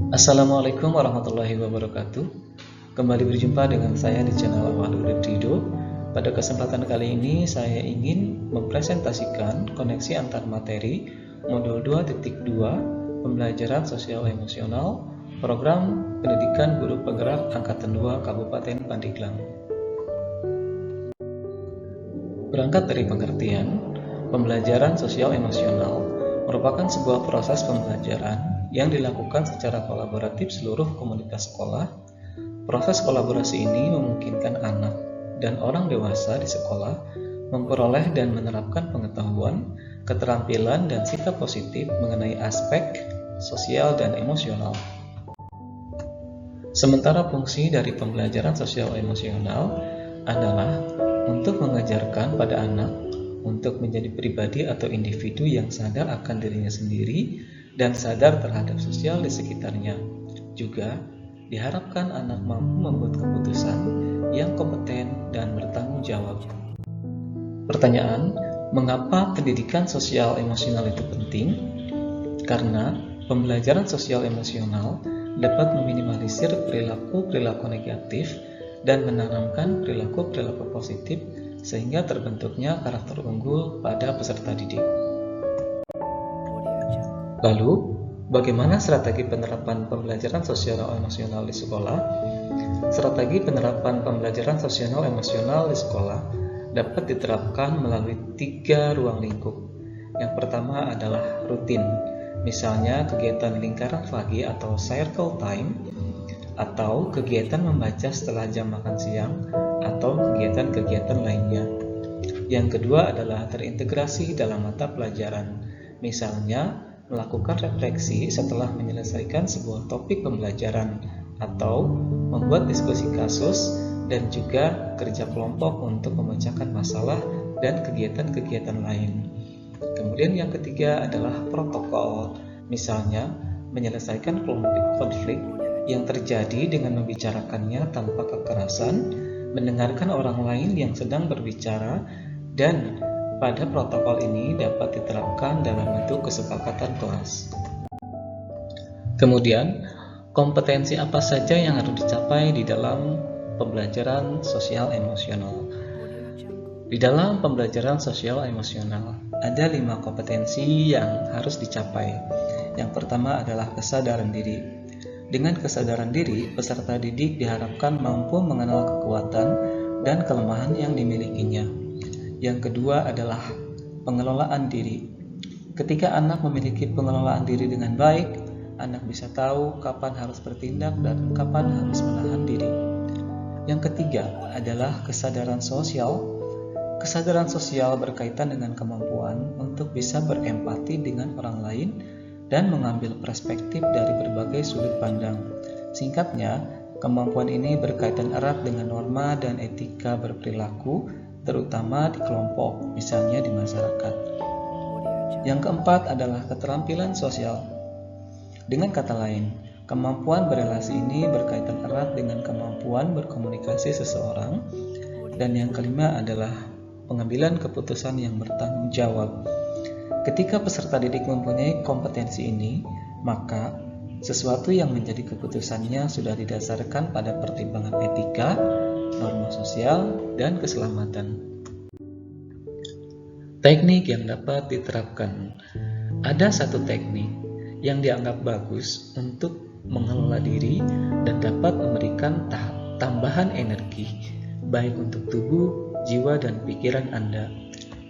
Assalamualaikum warahmatullahi wabarakatuh. Kembali berjumpa dengan saya di channel Awal Urip Rido. Pada kesempatan kali ini saya ingin mempresentasikan koneksi antar materi modul 2.2 Pembelajaran Sosial Emosional Program Pendidikan Guru Penggerak Angkatan 2 Kabupaten Pandeglang. Berangkat dari pengertian, pembelajaran sosial emosional merupakan sebuah proses pembelajaran yang dilakukan secara kolaboratif seluruh komunitas sekolah. Proses kolaborasi ini memungkinkan anak dan orang dewasa di sekolah memperoleh dan menerapkan pengetahuan, keterampilan, dan sikap positif mengenai aspek sosial dan emosional. Sementara fungsi dari pembelajaran sosial emosional adalah untuk mengajarkan pada anak untuk menjadi pribadi atau individu yang sadar akan dirinya sendiri dan sadar terhadap sosial di sekitarnya. Juga diharapkan anak mampu membuat keputusan yang kompeten dan bertanggung jawab. Pertanyaan, mengapa pendidikan sosial emosional itu penting? Karena pembelajaran sosial emosional dapat meminimalisir perilaku-perilaku negatif dan menanamkan perilaku-perilaku positif sehingga terbentuknya karakter unggul pada peserta didik. Lalu, bagaimana strategi penerapan pembelajaran sosial emosional di sekolah? Strategi penerapan pembelajaran sosial emosional di sekolah dapat diterapkan melalui 3 ruang lingkup. Yang pertama adalah rutin, misalnya kegiatan lingkaran pagi atau circle time, atau kegiatan membaca setelah jam makan siang, atau kegiatan-kegiatan lainnya. Yang kedua adalah terintegrasi dalam mata pelajaran, misalnya melakukan refleksi setelah menyelesaikan sebuah topik pembelajaran, atau membuat diskusi kasus, dan juga kerja kelompok untuk memecahkan masalah dan kegiatan-kegiatan lain. Kemudian yang ketiga adalah protokol, misalnya menyelesaikan konflik yang terjadi dengan membicarakannya tanpa kekerasan, mendengarkan orang lain yang sedang berbicara, dan pada protokol ini dapat diterapkan dalam bentuk kesepakatan kelas. Kemudian, kompetensi apa saja yang harus dicapai di dalam pembelajaran sosial emosional? Di dalam pembelajaran sosial emosional, ada 5 kompetensi yang harus dicapai. Yang pertama adalah kesadaran diri. Dengan kesadaran diri, peserta didik diharapkan mampu mengenal kekuatan dan kelemahan yang dimilikinya. Yang kedua adalah pengelolaan diri. Ketika anak memiliki pengelolaan diri dengan baik, anak bisa tahu kapan harus bertindak dan kapan harus menahan diri. Yang ketiga adalah kesadaran sosial. Kesadaran sosial berkaitan dengan kemampuan untuk bisa berempati dengan orang lain dan mengambil perspektif dari berbagai sudut pandang. Singkatnya, kemampuan ini berkaitan erat dengan norma dan etika berperilaku, terutama di kelompok, misalnya di masyarakat. Yang keempat adalah keterampilan sosial. Dengan kata lain, kemampuan berelasi ini berkaitan erat dengan kemampuan berkomunikasi seseorang. Dan yang kelima adalah pengambilan keputusan yang bertanggung jawab. Ketika peserta didik mempunyai kompetensi ini, maka sesuatu yang menjadi keputusannya sudah didasarkan pada pertimbangan etika, norma sosial, dan keselamatan. Teknik yang dapat diterapkan. Ada satu teknik yang dianggap bagus untuk mengelola diri dan dapat memberikan tambahan energi baik untuk tubuh, jiwa, dan pikiran Anda,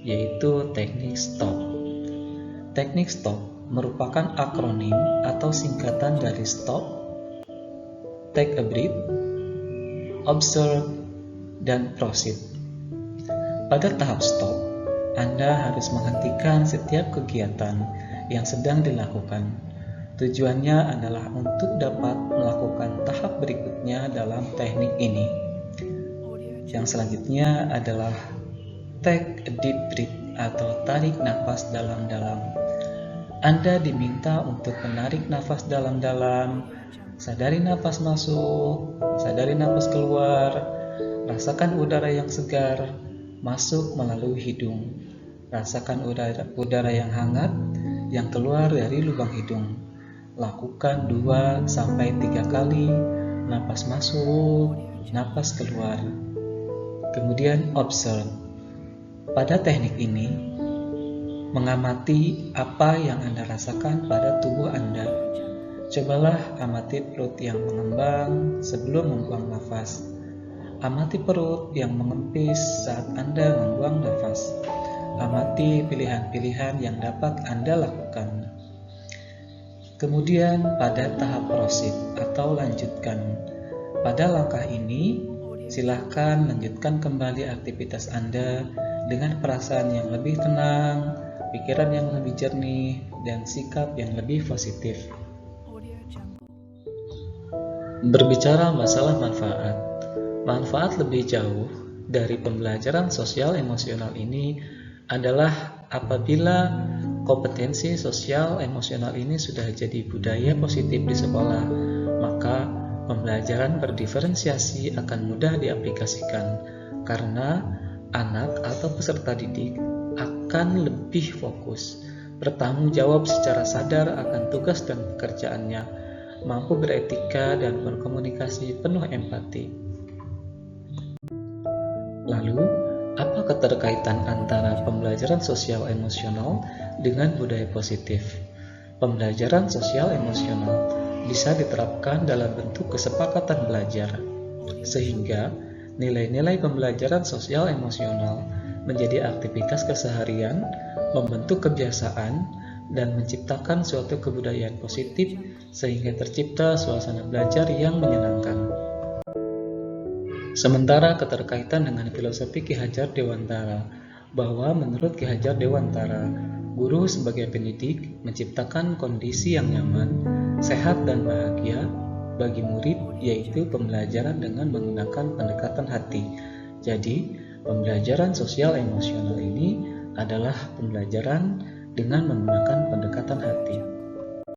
yaitu teknik STOP. Teknik STOP merupakan akronim atau singkatan dari Stop, Take a Breath, Observe, dan Proceed. Pada tahap STOP, Anda harus menghentikan setiap kegiatan yang sedang dilakukan. Tujuannya adalah untuk dapat melakukan tahap berikutnya dalam teknik ini. Yang selanjutnya adalah Take a Deep Breath atau tarik nafas dalam-dalam. Anda diminta untuk menarik nafas dalam-dalam, sadari nafas masuk, sadari nafas keluar, rasakan udara yang segar masuk melalui hidung, rasakan udara yang hangat yang keluar dari lubang hidung. Lakukan 2-3 kali napas masuk, napas keluar. Kemudian observe. Pada teknik ini, mengamati apa yang Anda rasakan pada tubuh Anda. Cobalah amati perut yang mengembang sebelum membuang nafas. Amati perut yang mengempis saat Anda membuang nafas. Amati pilihan-pilihan yang dapat Anda lakukan. Kemudian pada tahap proceed atau lanjutkan. Pada langkah ini, silakan lanjutkan kembali aktivitas Anda dengan perasaan yang lebih tenang, pikiran yang lebih jernih, dan sikap yang lebih positif. Berbicara masalah manfaat. Manfaat lebih jauh dari pembelajaran sosial emosional ini adalah apabila kompetensi sosial emosional ini sudah jadi budaya positif di sekolah, maka pembelajaran berdiferensiasi akan mudah diaplikasikan karena anak atau peserta didik akan lebih fokus, bertanggung jawab secara sadar akan tugas dan pekerjaannya, mampu beretika dan berkomunikasi penuh empati. Lalu, apa keterkaitan antara pembelajaran sosial emosional dengan budaya positif? Pembelajaran sosial emosional bisa diterapkan dalam bentuk kesepakatan belajar, sehingga nilai-nilai pembelajaran sosial emosional menjadi aktivitas keseharian, membentuk kebiasaan, dan menciptakan suatu kebudayaan positif sehingga tercipta suasana belajar yang menyenangkan. Sementara keterkaitan dengan filosofi Ki Hajar Dewantara, bahwa menurut Ki Hajar Dewantara, guru sebagai pendidik menciptakan kondisi yang nyaman, sehat dan bahagia bagi murid, yaitu pembelajaran dengan menggunakan pendekatan hati. Jadi, pembelajaran sosial emosional ini adalah pembelajaran dengan menggunakan pendekatan hati.